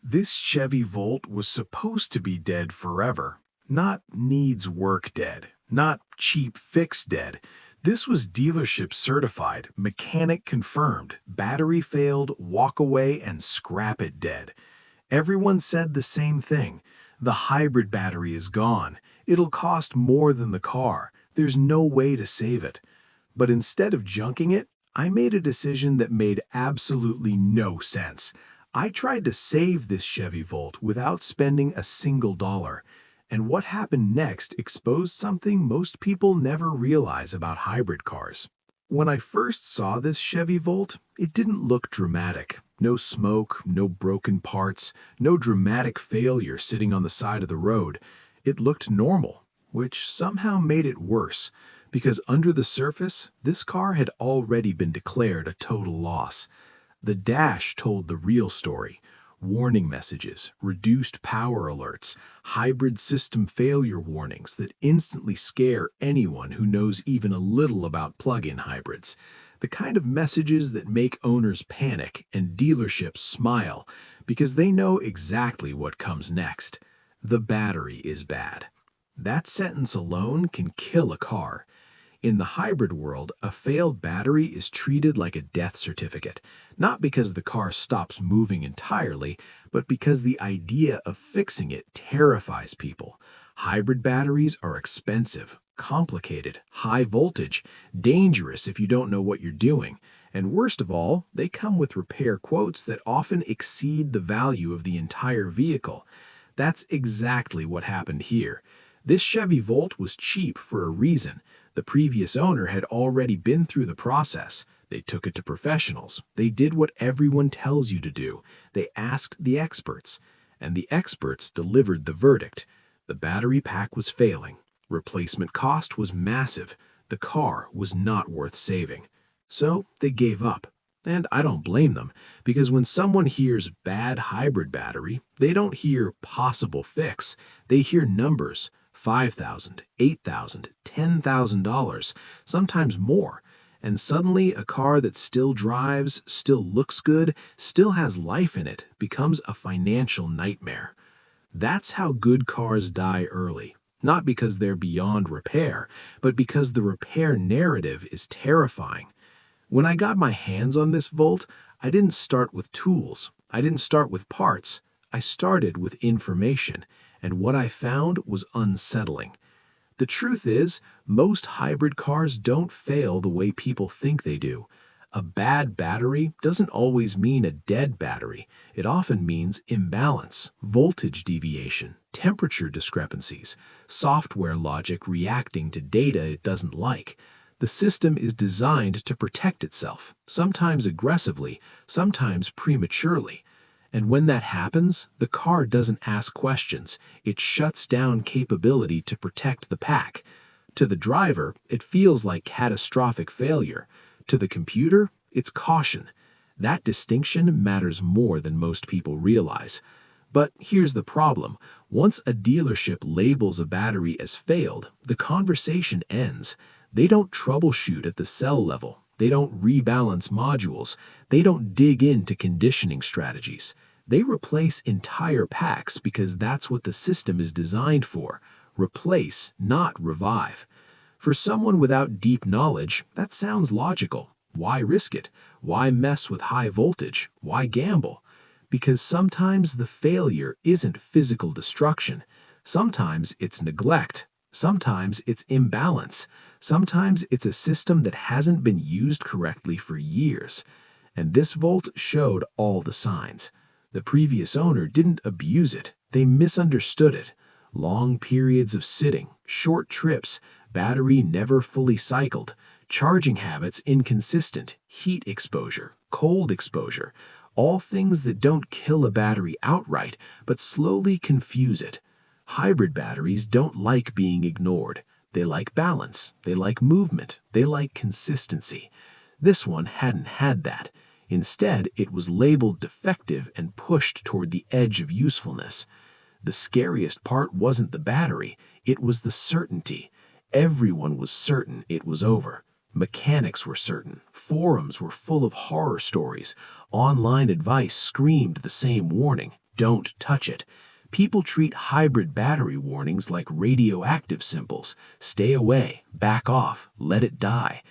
This Chevy Volt was supposed to be dead forever. Not needs work dead, not cheap fix dead. This was dealership certified, mechanic confirmed, battery failed, walk away and scrap it dead. Everyone said the same thing. The hybrid battery is gone. It'll cost more than the car. There's no way to save it. But instead of junking it, I made a decision that made absolutely no sense. I tried to save this Chevy Volt without spending a single dollar. And what happened next exposed something most people never realize about hybrid cars. When I first saw this Chevy Volt, it didn't look dramatic. No smoke, no broken parts, no dramatic failure sitting on the side of the road. It looked normal, which somehow made it worse, because under the surface, this car had already been declared a total loss. The dash told the real story. Warning messages, reduced power alerts, hybrid system failure warnings that instantly scare anyone who knows even a little about plug-in hybrids. The kind of messages that make owners panic and dealerships smile because they know exactly what comes next. The battery is bad. That sentence alone can kill a car. In the hybrid world, a failed battery is treated like a death certificate, not because the car stops moving entirely, but because the idea of fixing it terrifies people. Hybrid batteries are expensive, complicated, high voltage, dangerous if you don't know what you're doing, and worst of all, they come with repair quotes that often exceed the value of the entire vehicle. That's exactly what happened here. This Chevy Volt was cheap for a reason. The previous owner had already been through the process. They took it to professionals. They did what everyone tells you to do. They asked the experts, and the experts delivered the verdict. The battery pack was failing. Replacement cost was massive. The car was not worth saving. So they gave up. And I don't blame them, because when someone hears bad hybrid battery, they don't hear possible fix. They hear numbers. $5,000, $8,000, $10,000, sometimes more. And suddenly a car that still drives, still looks good, still has life in it, becomes a financial nightmare. That's how good cars die early. Not because they're beyond repair, but because the repair narrative is terrifying. When I got my hands on this Volt, I didn't start with tools. I didn't start with parts. I started with information. And what I found was unsettling. The truth is, most hybrid cars don't fail the way people think they do. A bad battery doesn't always mean a dead battery. It often means imbalance, voltage deviation, temperature discrepancies, software logic reacting to data it doesn't like. The system is designed to protect itself, sometimes aggressively, sometimes prematurely. And when that happens, the car doesn't ask questions. It shuts down capability to protect the pack. To the driver, it feels like catastrophic failure. To the computer, it's caution. That distinction matters more than most people realize. But here's the problem. Once a dealership labels a battery as failed, the conversation ends. They don't troubleshoot at the cell level. They don't rebalance modules. They don't dig into conditioning strategies. They replace entire packs because that's what the system is designed for. Replace, not revive. For someone without deep knowledge, that sounds logical. Why risk it? Why mess with high voltage? Why gamble? Because sometimes the failure isn't physical destruction. Sometimes it's neglect. Sometimes it's imbalance. Sometimes it's a system that hasn't been used correctly for years. And this Volt showed all the signs. The previous owner didn't abuse it. They misunderstood it. Long periods of sitting, short trips, battery never fully cycled, charging habits inconsistent, heat exposure, cold exposure, all things that don't kill a battery outright, but slowly confuse it. Hybrid batteries don't like being ignored. They like balance. They like movement. They like consistency. This one hadn't had that. Instead, it was labeled defective and pushed toward the edge of usefulness. The scariest part wasn't the battery. It was the certainty. Everyone was certain it was over. Mechanics were certain. Forums were full of horror stories. Online advice screamed the same warning. don't touch it. People treat hybrid battery warnings like radioactive symbols. Stay away, back off, let it die.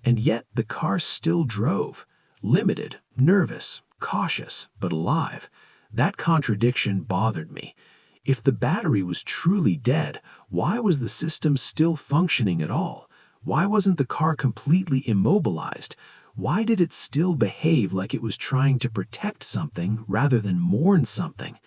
And yet the car still drove. Limited, nervous, cautious, but alive. That contradiction bothered me. If the battery was truly dead, why was the system still functioning at all? Why wasn't the car completely immobilized? Why did it still behave like it was trying to protect something rather than mourn something?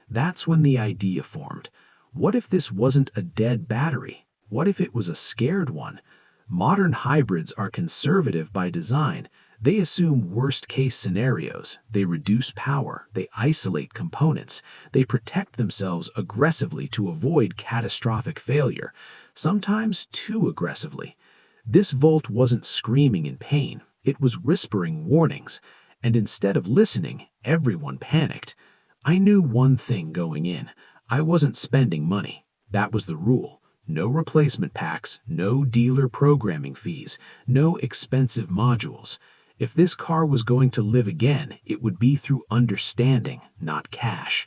That's when the idea formed. What if this wasn't a dead battery? What if it was a scared one? Modern hybrids are conservative by design. They assume worst-case scenarios. They reduce power. They isolate components. They protect themselves aggressively to avoid catastrophic failure, sometimes too aggressively. This Volt wasn't screaming in pain. It was whispering warnings. And instead of listening, everyone panicked. I knew one thing going in. I wasn't spending money. That was the rule. No replacement packs, no dealer programming fees, no expensive modules. If this car was going to live again, it would be through understanding, not cash.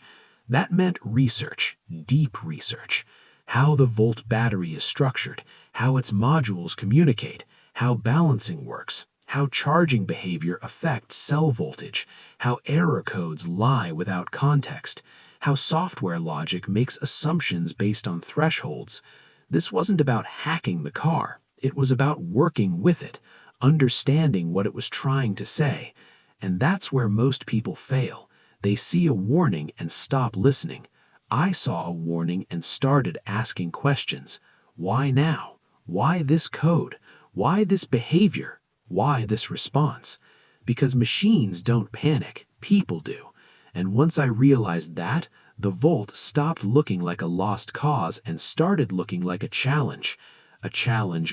That meant research, deep research. How the Volt battery is structured, how its modules communicate, how balancing works, how charging behavior affects cell voltage, how error codes lie without context, how software logic makes assumptions based on thresholds. This wasn't about hacking the car. It was about working with it, understanding what it was trying to say. And that's where most people fail. They see a warning and stop listening. I saw a warning and started asking questions. Why now? Why this code? Why this behavior? Why this response? Because machines don't panic, people do. And once I realized that, the Volt stopped looking like a lost cause and started looking like a challenge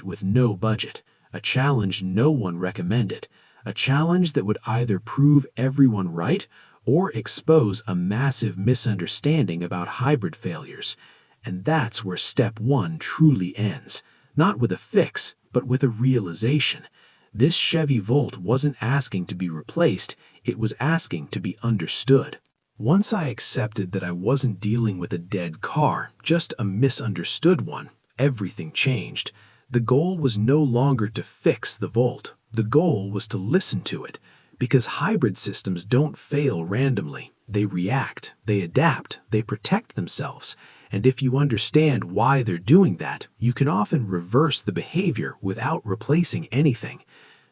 with no budget, a challenge no one recommended, a challenge that would either prove everyone right or expose a massive misunderstanding about hybrid failures. And that's where step one truly ends, not with a fix, but with a realization. This Chevy Volt wasn't asking to be replaced, it was asking to be understood. Once I accepted that I wasn't dealing with a dead car, just a misunderstood one, everything changed. The goal was no longer to fix the Volt. The goal was to listen to it. Because hybrid systems don't fail randomly. They react, they adapt, they protect themselves. And if you understand why they're doing that, you can often reverse the behavior without replacing anything.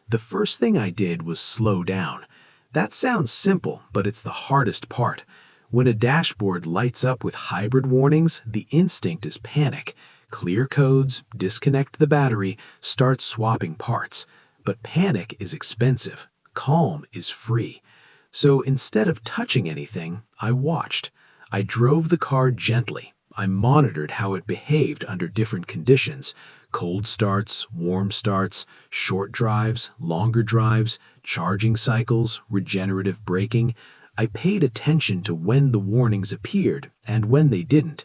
The first thing I did was slow down. That sounds simple, but it's the hardest part. When a dashboard lights up with hybrid warnings, the instinct is panic. Clear codes, disconnect the battery, start swapping parts. But panic is expensive. Calm is free. So instead of touching anything, I watched. I drove the car gently. I monitored how it behaved under different conditions. Cold starts, warm starts, short drives, longer drives, charging cycles, regenerative braking. I paid attention to when the warnings appeared and when they didn't.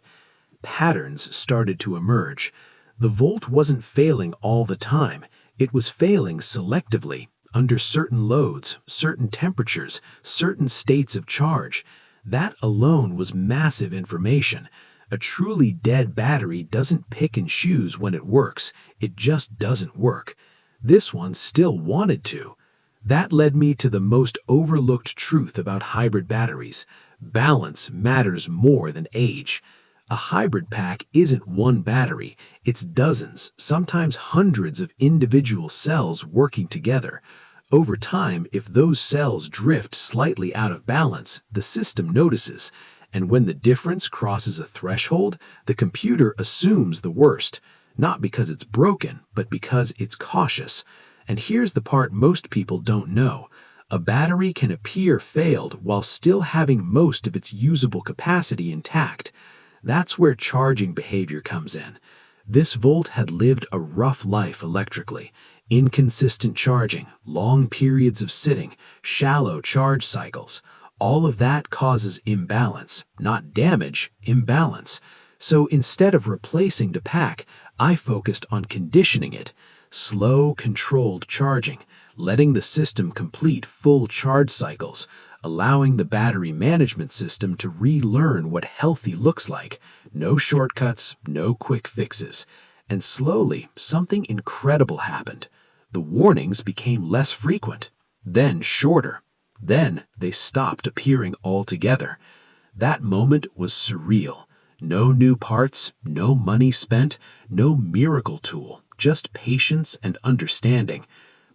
Patterns started to emerge. The Volt wasn't failing all the time. It was failing selectively, under certain loads, certain temperatures, certain states of charge. That alone was massive information. A truly dead battery doesn't pick and choose when it works. It just doesn't work. This one still wanted to. That led me to the most overlooked truth about hybrid batteries. Balance matters more than age. A hybrid pack isn't one battery. It's dozens, sometimes hundreds of individual cells working together. Over time, if those cells drift slightly out of balance, the system notices. And when the difference crosses a threshold, the computer assumes the worst, not because it's broken, but because it's cautious. And here's the part most people don't know. A battery can appear failed while still having most of its usable capacity intact. That's where charging behavior comes in. This Volt had lived a rough life electrically. Inconsistent charging, long periods of sitting, shallow charge cycles. All of that causes imbalance, not damage, imbalance. So instead of replacing the pack, I focused on conditioning it. Slow, controlled charging, letting the system complete full charge cycles, allowing the battery management system to relearn what healthy looks like. No shortcuts, no quick fixes. And slowly, something incredible happened. The warnings became less frequent, then shorter. Then they stopped appearing altogether. That moment was surreal. No new parts, no money spent, no miracle tool, just patience and understanding.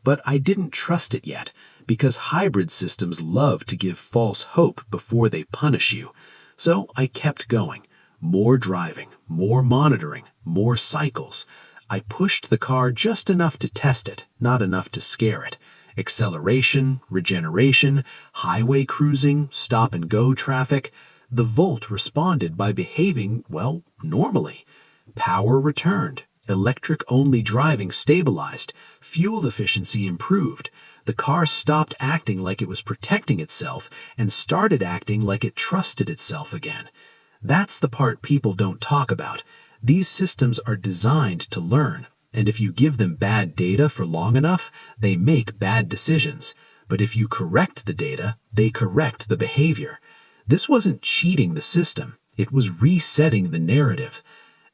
But I didn't trust it yet, because hybrid systems love to give false hope before they punish you. So I kept going. More driving, more monitoring, more cycles. I pushed the car just enough to test it, not enough to scare it. Acceleration, regeneration, highway cruising, stop-and-go traffic. The Volt responded by behaving, well, normally. Power returned. Electric-only driving stabilized. Fuel efficiency improved. The car stopped acting like it was protecting itself and started acting like it trusted itself again. That's the part people don't talk about. These systems are designed to learn, and if you give them bad data for long enough, they make bad decisions. But if you correct the data, they correct the behavior. This wasn't cheating the system, it was resetting the narrative.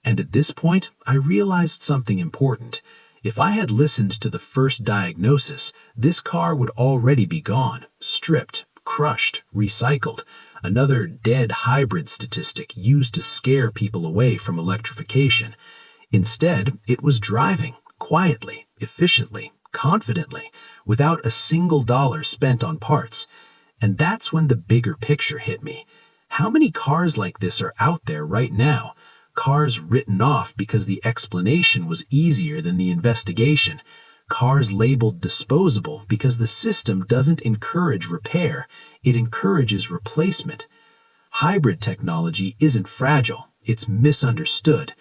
And at this point, I realized something important. If I had listened to the first diagnosis, this car would already be gone, stripped, crushed, recycled. Another dead hybrid statistic used to scare people away from electrification. Instead, it was driving, quietly, efficiently, confidently, without a single dollar spent on parts. And that's when the bigger picture hit me. How many cars like this are out there right now? Cars written off because the explanation was easier than the investigation. Cars labeled disposable because the system doesn't encourage repair, it encourages replacement. Hybrid technology isn't fragile, it's misunderstood.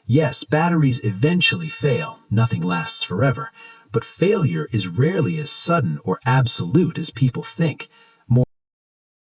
Yes, batteries eventually fail, nothing lasts forever, but failure is rarely as sudden or absolute as people think.